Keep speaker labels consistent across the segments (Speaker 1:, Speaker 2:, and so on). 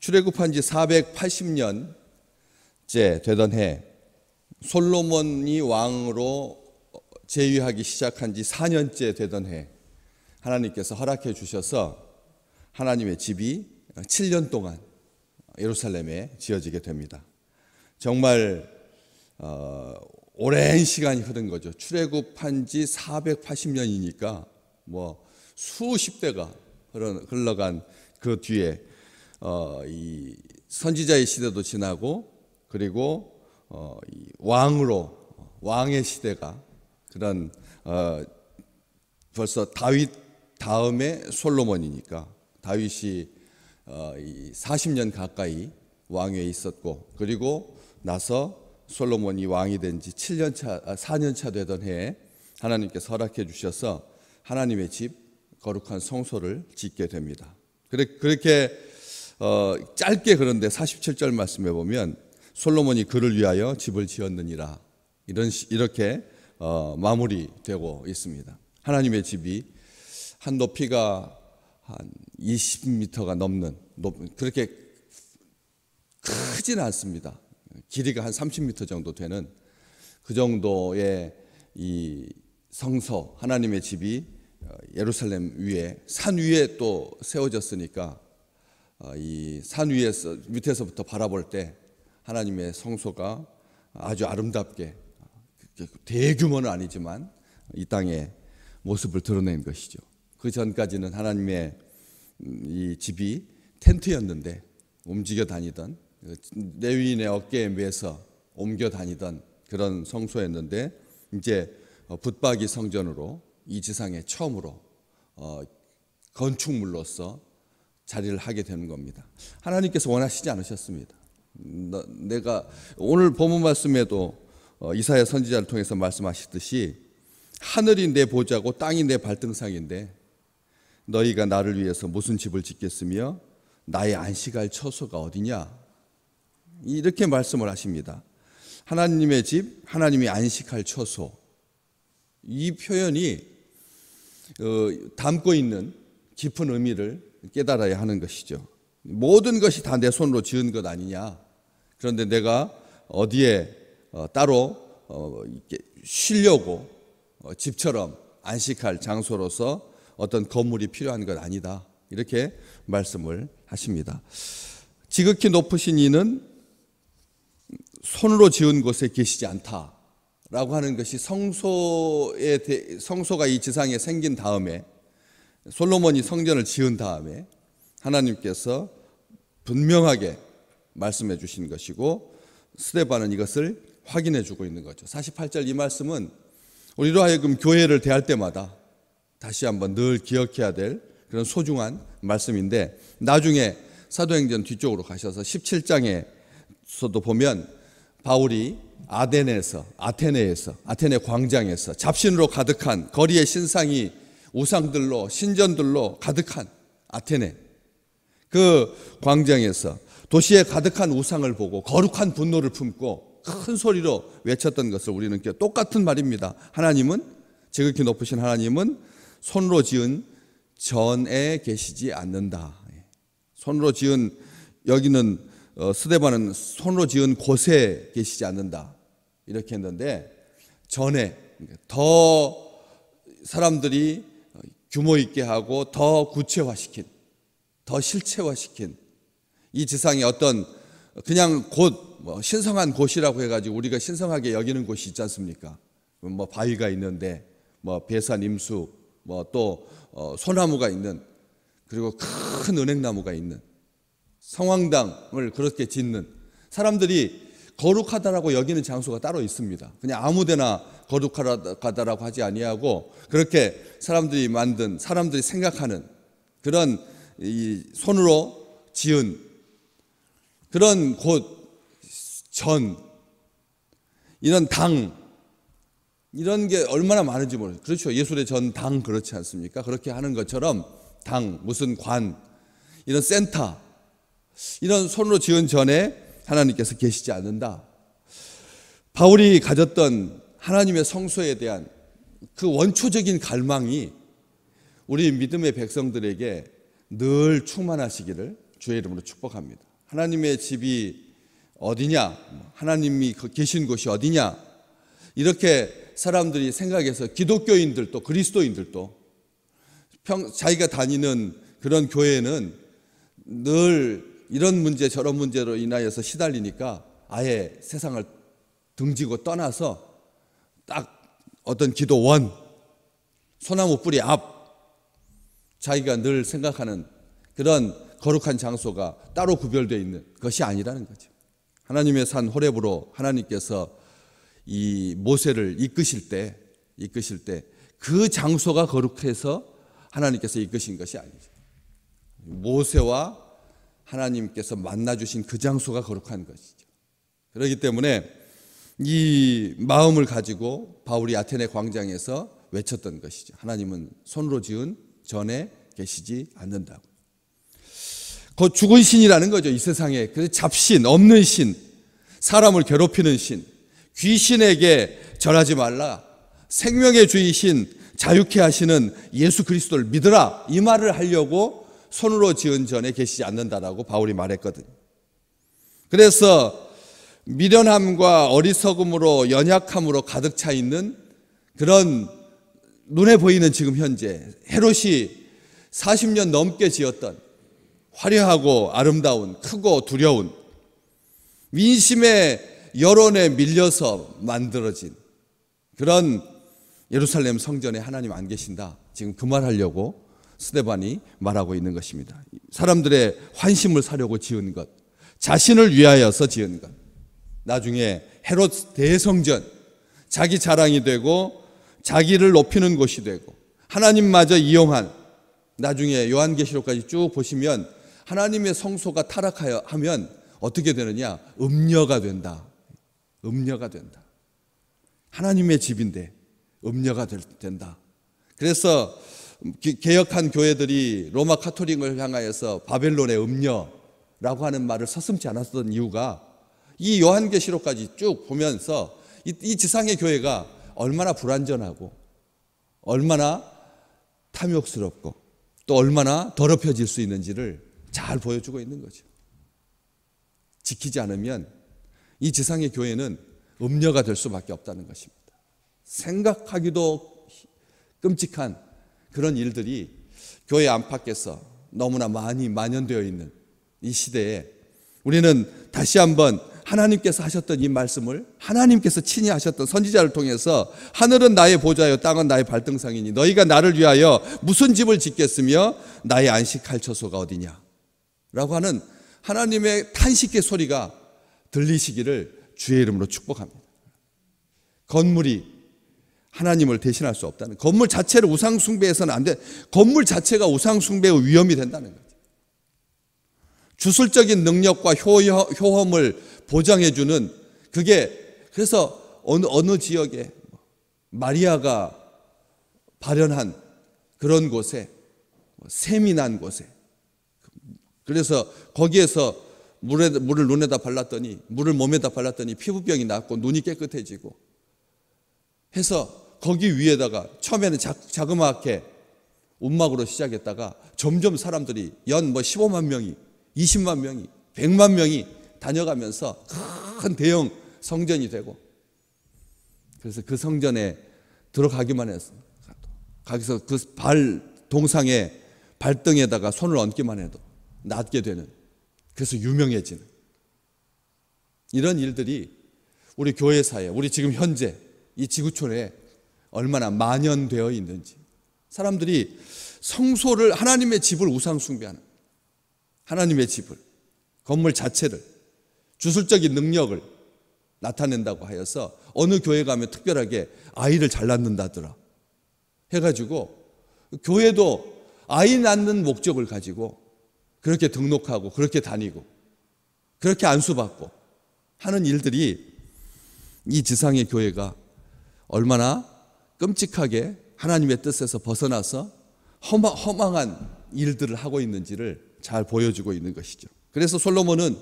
Speaker 1: 출애굽한 지 480년째 되던 해, 솔로몬이 왕으로 재위하기 시작한 지 4년째 되던 해, 하나님께서 허락해 주셔서 하나님의 집이 7년 동안 예루살렘에 지어지게 됩니다. 정말 오랜 시간이 흐른 거죠. 출애굽한 지 480년이니까 뭐 수십 대가 흘러간 그 뒤에 이 선지자의 시대도 지나고, 그리고 이 왕의 시대가, 그런 벌써 다윗 다음에 솔로몬이니까 다윗이 40년 가까이 왕위에 있었고, 그리고 나서 솔로몬이 왕이 된 지 4년 차 되던 해에 하나님께서 허락해 주셔서 하나님의 집, 거룩한 성소를 짓게 됩니다. 그렇게 짧게, 그런데 47절 말씀에 보면 솔로몬이 그를 위하여 집을 지었느니라, 이렇게 마무리되고 있습니다. 하나님의 집이 한 높이가 한 20m가 넘는, 그렇게 크지는 않습니다. 길이가 한 30m 정도 되는 그 정도의 이 성소, 하나님의 집이 예루살렘 위에, 산 위에 또 세워졌으니까 이 산 위에서, 밑에서부터 바라볼 때 하나님의 성소가 아주 아름답게, 대규모는 아니지만 이 땅의 모습을 드러낸 것이죠. 그 전까지는 하나님의 이 집이 텐트였는데, 움직여 다니던, 레위인의 어깨에 매서 옮겨 다니던 그런 성소였는데, 이제 붙박이 성전으로 이 지상에 처음으로 건축물로서 자리를 하게 되는 겁니다. 하나님께서 원하시지 않으셨습니다. 내가 오늘 본문 말씀에도 이사야 선지자를 통해서 말씀하시듯이, 하늘이 내 보좌고 땅이 내 발등상인데 너희가 나를 위해서 무슨 집을 짓겠으며 나의 안식할 처소가 어디냐, 이렇게 말씀을 하십니다. 하나님의 집, 하나님이 안식할 처소, 이 표현이 담고 있는 깊은 의미를 깨달아야 하는 것이죠. 모든 것이 다 내 손으로 지은 것 아니냐, 그런데 내가 어디에 따로 쉬려고 집처럼 안식할 장소로서 어떤 건물이 필요한 것 아니다, 이렇게 말씀을 하십니다. 지극히 높으신 이는 손으로 지은 곳에 계시지 않다라고 하는 것이, 성소가 이 지상에 생긴 다음에, 솔로몬이 성전을 지은 다음에 하나님께서 분명하게 말씀해 주신 것이고, 스데반은 이것을 확인해 주고 있는 거죠. 48절 이 말씀은 우리로 하여금 교회를 대할 때마다 다시 한번 늘 기억해야 될 그런 소중한 말씀인데, 나중에 사도행전 뒤쪽으로 가셔서 17장에서도 보면 바울이 아테네에서 아테네 광장에서 잡신으로 가득한, 거리의 신상이 우상들로, 신전들로 가득한 아테네 그 광장에서 도시에 가득한 우상을 보고 거룩한 분노를 품고 큰 소리로 외쳤던 것을 우리는 똑같은 말입니다. 하나님은, 지극히 높으신 하나님은 손으로 지은 전에 계시지 않는다. 손으로 지은, 여기는 스데반은 손으로 지은 곳에 계시지 않는다, 이렇게 했는데, 전에 더 사람들이 규모 있게 하고 더 구체화시킨, 더 실체화시킨, 이 지상에 어떤 그냥 곳, 신성한 곳이라고 해가지고 우리가 신성하게 여기는 곳이 있지 않습니까? 뭐 바위가 있는데, 뭐 배산 임수, 뭐 또 소나무가 있는, 그리고 큰 은행나무가 있는 성황당을 그렇게 짓는, 사람들이 거룩하다라고 여기는 장소가 따로 있습니다. 그냥 아무데나 거룩하다라고 하지 아니하고, 그렇게 사람들이 만든, 사람들이 생각하는 그런 이 손으로 지은 그런 곳, 전, 이런 당, 이런 게 얼마나 많은지 모르겠어요. 그렇죠. 예술의 전, 당, 그렇지 않습니까? 그렇게 하는 것처럼 당, 무슨 관, 이런 센터, 이런 손으로 지은 전에 하나님께서 계시지 않는다. 바울이 가졌던 하나님의 성소에 대한 그 원초적인 갈망이 우리 믿음의 백성들에게 늘 충만하시기를 주의 이름으로 축복합니다. 하나님의 집이 어디냐? 하나님이 계신 곳이 어디냐? 이렇게 사람들이 생각해서 기독교인들도 그리스도인들도 자기가 다니는 그런 교회는 늘 이런 문제 저런 문제로 인하여서 시달리니까 아예 세상을 등지고 떠나서 딱 어떤 기도원, 소나무 뿌리 앞, 자기가 늘 생각하는 그런 거룩한 장소가 따로 구별되어 있는 것이 아니라는 거죠. 하나님의 산 호렙으로 하나님께서 이 모세를 이끄실 때 그 장소가 거룩해서 하나님께서 이끄신 것이 아니죠. 모세와 하나님께서 만나 주신 그 장소가 거룩한 것이죠. 그렇기 때문에 이 마음을 가지고 바울이 아테네 광장에서 외쳤던 것이죠. 하나님은 손으로 지은 전에 계시지 않는다고. 곧 죽은 신이라는 거죠. 이 세상에 그 잡신, 없는 신, 사람을 괴롭히는 신, 귀신에게 절하지 말라, 생명의 주이신 자유케 하시는 예수 그리스도를 믿으라, 이 말을 하려고 손으로 지은 전에 계시지 않는다라고 바울이 말했거든요. 그래서 미련함과 어리석음으로 연약함으로 가득 차 있는 그런 눈에 보이는 지금 현재 헤롯이 40년 넘게 지었던 화려하고 아름다운 크고 두려운 민심의 여론에 밀려서 만들어진 그런 예루살렘 성전에 하나님 안 계신다, 지금 그 말하려고 스데반이 말하고 있는 것입니다. 사람들의 환심을 사려고 지은 것, 자신을 위하여서 지은 것, 나중에 헤롯 대성전, 자기 자랑이 되고 자기를 높이는 곳이 되고 하나님마저 이용한, 나중에 요한계시록까지 쭉 보시면 하나님의 성소가 타락하면 어떻게 되느냐? 음녀가 된다. 음녀가 된다. 하나님의 집인데 음녀가 된다. 그래서 개혁한 교회들이 로마 카톨릭을 향하여서 바벨론의 음녀라고 하는 말을 서슴지 않았던 이유가 이 요한계시록까지 쭉 보면서 이 지상의 교회가 얼마나 불완전하고 얼마나 탐욕스럽고 또 얼마나 더럽혀질 수 있는지를 잘 보여주고 있는 거죠. 지키지 않으면 이 지상의 교회는 음녀가 될 수밖에 없다는 것입니다. 생각하기도 끔찍한 그런 일들이 교회 안팎에서 너무나 많이 만연되어 있는 이 시대에 우리는 다시 한번 하나님께서 하셨던 이 말씀을, 하나님께서 친히 하셨던 선지자를 통해서 하늘은 나의 보좌요 땅은 나의 발등상이니 너희가 나를 위하여 무슨 집을 짓겠으며 나의 안식할 처소가 어디냐 라고 하는 하나님의 탄식의 소리가 들리시기를 주의 이름으로 축복합니다. 건물이 하나님을 대신할 수 없다는, 건물 자체를 우상 숭배해서는 안 돼. 건물 자체가 우상 숭배의 위험이 된다는 거죠. 주술적인 능력과 효험을 보장해주는, 그게 그래서 어느 지역에 마리아가 발현한 그런 곳에, 세민한 곳에, 그래서 거기에서 물을 눈에다 발랐더니, 물을 몸에다 발랐더니 피부병이 낫고 눈이 깨끗해지고 해서 거기 위에다가 처음에는 자그마하게 움막으로 시작했다가 점점 사람들이 연 15만 명이, 20만 명이, 100만 명이 다녀가면서 큰 대형 성전이 되고, 그래서 그 성전에 들어가기만 해서 거기서 그 동상의 발등에다가 손을 얹기만 해도 낫게 되는, 그래서 유명해지는 이런 일들이 우리 교회사에, 우리 지금 현재 이 지구촌에 얼마나 만연되어 있는지, 사람들이 성소를, 하나님의 집을 우상 숭배하는, 하나님의 집을, 건물 자체를, 주술적인 능력을 나타낸다고 하여서 어느 교회 가면 특별하게 아이를 잘 낳는다더라 해가지고 교회도 아이 낳는 목적을 가지고 그렇게 등록하고 그렇게 다니고 그렇게 안수받고 하는 일들이 이 지상의 교회가 얼마나 끔찍하게 하나님의 뜻에서 벗어나서 허망한 일들을 하고 있는지를 잘 보여주고 있는 것이죠. 그래서 솔로몬은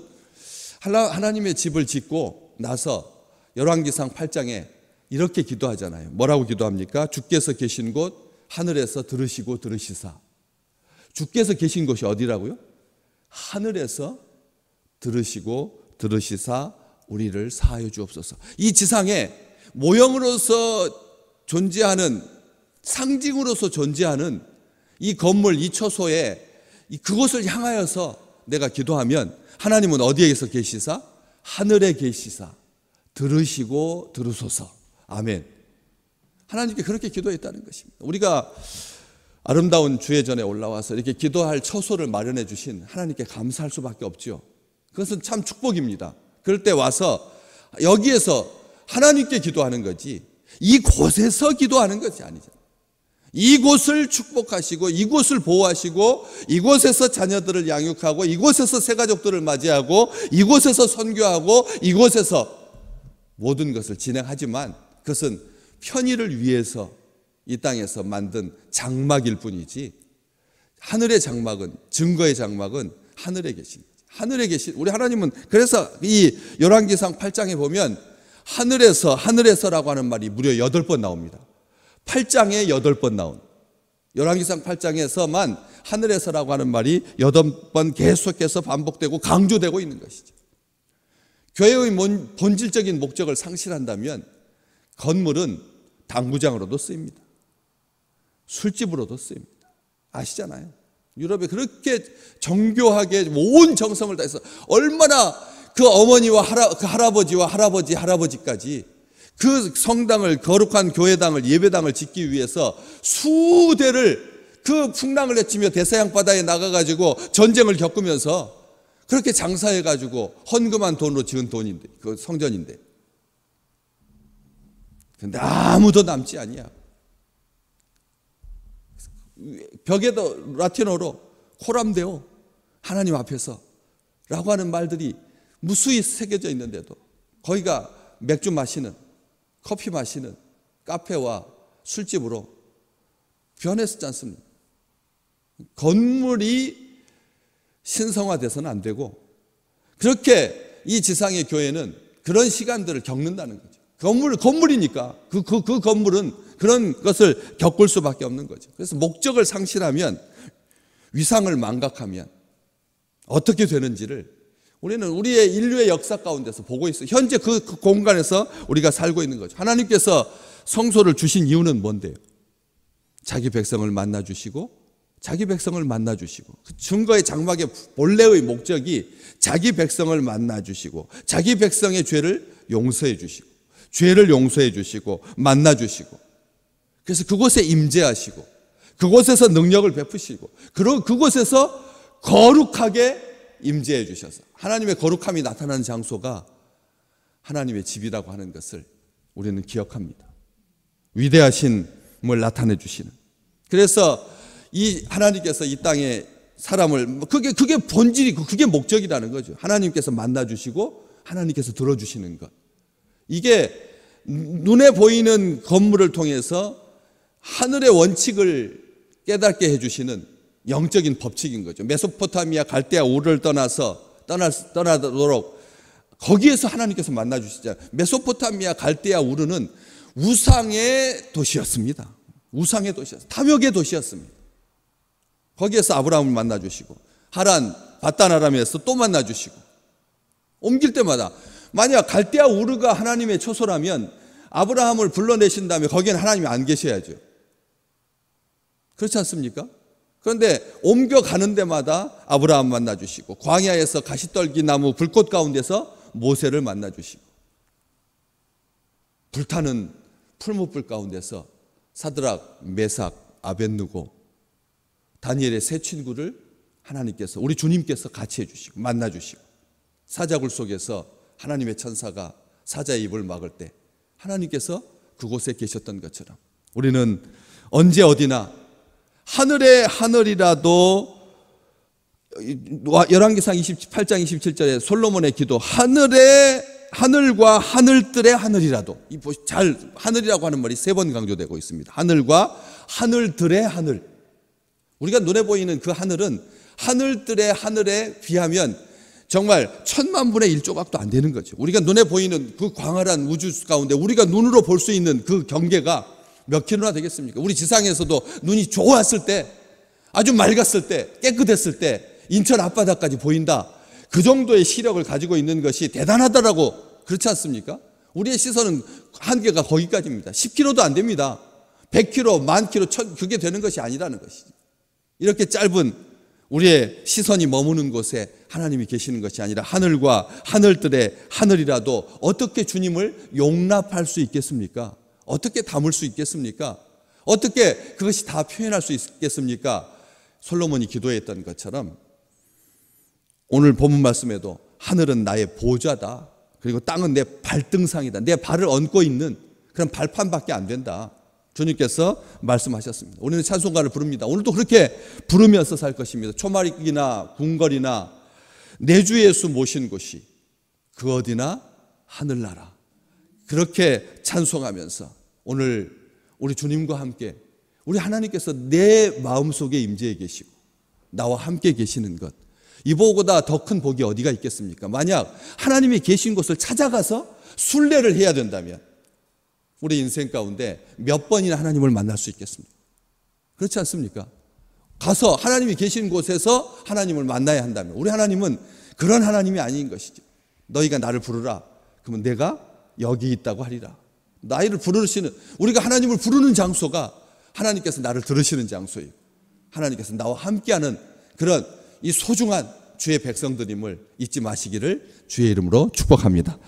Speaker 1: 하나님의 집을 짓고 나서 열왕기상 8장에 이렇게 기도하잖아요. 뭐라고 기도합니까? 주께서 계신 곳 하늘에서 들으시고 들으시사. 주께서 계신 곳이 어디라고요? 하늘에서 들으시고 들으시사 우리를 사하여 주옵소서. 이 지상에 모형으로서 존재하는, 상징으로서 존재하는 이 건물, 이 처소에 그곳을 향하여서 내가 기도하면 하나님은 어디에서 계시사? 하늘에 계시사 들으시고 들으소서. 아멘. 하나님께 그렇게 기도했다는 것입니다. 우리가 아름다운 주의 전에 올라와서 이렇게 기도할 처소를 마련해 주신 하나님께 감사할 수밖에 없죠. 그것은 참 축복입니다. 그럴 때 와서 여기에서 하나님께 기도하는 거지, 이곳에서 기도하는 것이 아니잖아요. 이곳을 축복하시고 이곳을 보호하시고 이곳에서 자녀들을 양육하고 이곳에서 새가족들을 맞이하고 이곳에서 선교하고 이곳에서 모든 것을 진행하지만 그것은 편의를 위해서 이 땅에서 만든 장막일 뿐이지, 하늘의 장막은, 증거의 장막은 하늘에 계신 거죠. 하늘에 계신 우리 하나님은, 그래서 이 열왕기상 8장에 보면 하늘에서라고 하는 말이 무려 8번 나옵니다. 8장에 8번 나온, 열왕기상 8장에서만 하늘에서라고 하는 말이 8번 계속해서 반복되고 강조되고 있는 것이죠. 교회의 본질적인 목적을 상실한다면 건물은 당구장으로도 쓰입니다. 술집으로도 쓰입니다. 아시잖아요. 유럽에 그렇게 정교하게 온 정성을 다해서 얼마나 그 어머니와 그 할아버지와 할아버지까지 그 성당을, 거룩한 교회당을, 예배당을 짓기 위해서 수대를 그 풍랑을 헤치며 대서양 바다에 나가가지고 전쟁을 겪으면서 그렇게 장사해가지고 헌금한 돈으로 지은 돈인데, 그 성전인데. 근데 아무도 남지 아니야. 벽에도 라틴어로 코람데오, 하나님 앞에서 라고 하는 말들이 무수히 새겨져 있는데도 거기가 맥주 마시는, 커피 마시는 카페와 술집으로 변했지 않습니까? 건물이 신성화돼서는 안 되고, 그렇게 이 지상의 교회는 그런 시간들을 겪는다는 거죠. 건물이니까 그 건물은 그런 것을 겪을 수밖에 없는 거죠. 그래서 목적을 상실하면, 위상을 망각하면 어떻게 되는지를 우리는 우리의 인류의 역사 가운데서 보고 있어요. 현재 그 공간에서 우리가 살고 있는 거죠. 하나님께서 성소를 주신 이유는 뭔데요? 자기 백성을 만나 주시고, 자기 백성을 만나 주시고, 그 증거의 장막의 본래의 목적이 자기 백성을 만나 주시고, 자기 백성의 죄를 용서해 주시고, 죄를 용서해 주시고 만나 주시고, 그래서 그곳에 임재하시고 그곳에서 능력을 베푸시고 그곳에서 거룩하게 임재해 주셔서 하나님의 거룩함이 나타나는 장소가 하나님의 집이라고 하는 것을 우리는 기억합니다. 위대하심을 나타내 주시는, 그래서 이 하나님께서 이 땅에 사람을, 그게 본질이고 그게 목적이라는 거죠. 하나님께서 만나 주시고 하나님께서 들어주시는 것, 이게 눈에 보이는 건물을 통해서 하늘의 원칙을 깨닫게 해주시는 영적인 법칙인 거죠. 메소포타미아 갈대아 우르를 떠나도록 거기에서 하나님께서 만나 주시잖아요. 메소포타미아 갈대아 우르는 우상의 도시였습니다. 우상의 도시였습니다. 탐욕의 도시였습니다. 거기에서 아브라함을 만나 주시고, 하란 바단 아람에서 또 만나 주시고, 옮길 때마다, 만약 갈대아 우르가 하나님의 처소라면 아브라함을 불러내신 다음에 거기에는 하나님이 안 계셔야죠. 그렇지 않습니까? 그런데 옮겨가는 데마다 아브라함 만나 주시고, 광야에서 가시떨기 나무 불꽃 가운데서 모세를 만나 주시고, 불타는 풀무불 가운데서 사드락, 메삭, 아벳느고, 다니엘의 세 친구를 하나님께서, 우리 주님께서 같이 해주시고 만나 주시고, 사자굴 속에서 하나님의 천사가 사자의 입을 막을 때 하나님께서 그곳에 계셨던 것처럼 우리는 언제 어디나 하늘의 하늘이라도, 열왕기상 8장 27절에 솔로몬의 기도, 하늘과 하늘들의 하늘이라도, 잘 하늘이라고 하는 말이 3번 강조되고 있습니다. 하늘과 하늘들의 하늘. 우리가 눈에 보이는 그 하늘은 하늘들의 하늘에 비하면 정말 1000만분의 1조각도 안 되는 거죠. 우리가 눈에 보이는 그 광활한 우주 가운데 우리가 눈으로 볼 수 있는 그 경계가 몇 킬로나 되겠습니까? 우리 지상에서도 눈이 좋았을 때, 아주 맑았을 때, 깨끗했을 때 인천 앞바다까지 보인다. 그 정도의 시력을 가지고 있는 것이 대단하다라고, 그렇지 않습니까? 우리의 시선은 한계가 거기까지입니다. 10km도 안 됩니다. 100km, 10,000km, 1000, 그게 되는 것이 아니라는 것이죠. 이렇게 짧은 우리의 시선이 머무는 곳에 하나님이 계시는 것이 아니라 하늘과 하늘들의 하늘이라도 어떻게 주님을 용납할 수 있겠습니까? 어떻게 담을 수 있겠습니까? 어떻게 그것이 다 표현할 수 있겠습니까? 솔로몬이 기도했던 것처럼 오늘 본문 말씀에도 하늘은 나의 보좌다. 그리고 땅은 내 발등상이다. 내 발을 얹고 있는 그런 발판밖에 안 된다. 주님께서 말씀하셨습니다. 우리는 찬송가를 부릅니다. 오늘도 그렇게 부르면서 살 것입니다. 초막이나 궁궐이나 내 주 예수 모신 곳이 그 어디나 하늘나라. 그렇게 찬송하면서 오늘 우리 주님과 함께 우리 하나님께서 내 마음속에 임재해 계시고 나와 함께 계시는 것, 이보다 더 큰 복이 어디가 있겠습니까? 만약 하나님이 계신 곳을 찾아가서 순례를 해야 된다면 우리 인생 가운데 몇 번이나 하나님을 만날 수 있겠습니까? 그렇지 않습니까? 가서 하나님이 계신 곳에서 하나님을 만나야 한다면 우리 하나님은 그런 하나님이 아닌 것이죠. 너희가 나를 부르라. 그러면 내가 여기 있다고 하리라. 나를 부르시는, 우리가 하나님을 부르는 장소가 하나님께서 나를 들으시는 장소이고 하나님께서 나와 함께하는 그런 이 소중한 주의 백성들임을 잊지 마시기를 주의 이름으로 축복합니다.